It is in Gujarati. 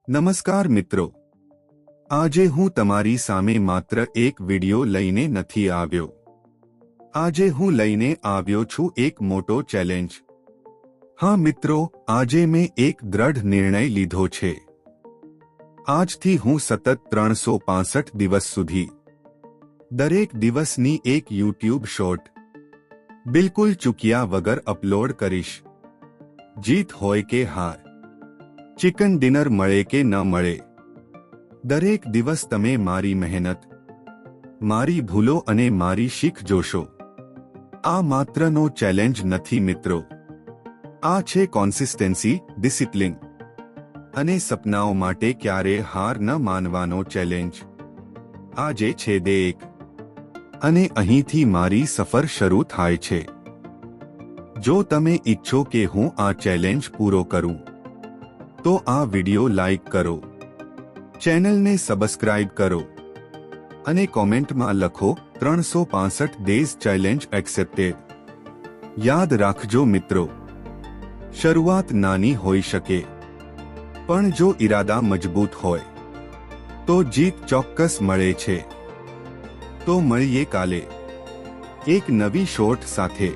નમસ્કાર મિત્રો, આજે હું તમારી સામે માત્ર એક વિડિયો લઈને નથી આવ્યો. આજે હું લઈને આવ્યો છું એક મોટો ચેલેન્જ. હા મિત્રો, આજે મેં એક દ્રઢ નિર્ણય લીધો છે. આજથી હું સતત 365 દિવસ સુધી દરેક દિવસની એક યુટ્યુબ શોર્ટ બિલકુલ ચૂક્યા વગર અપલોડ કરીશ. જીત હોય કે હાર, ચિકન ડિનર મળે કે ન મળે, દરેક દિવસ તમે મારી મહેનત, મારી ભૂલો અને મારી શીખ જોશો. આ માત્રનો ચેલેન્જ નથી મિત્રો, આ છે કોન્સિસ્ટન્સી, ડિસિપ્લિન અને સપનાઓ માટે ક્યારે હાર ન માનવાનો ચેલેન્જ. આજે છે ડે 1 અને અહીંથી મારી સફર શરૂ થાય છે. જો તમે ઈચ્છો કે હું આ ચેલેન્જ પૂરો કરું તો આ વિડિયો લાઈક કરો, ચેનલને સબસ્ક્રાઇબ કરો અને કોમેન્ટમાં લખો 365 ડેઝ ચેલેન્જ એક્સેપ્ટેડ. યાદ રાખજો મિત્રો, શરૂઆત નાની હોઈ શકે, પણ જો ઈરાદા મજબૂત હોય તો જીત ચોક્કસ મળે છે. તો મળીએ કાલે એક નવી શોર્ટ સાથે.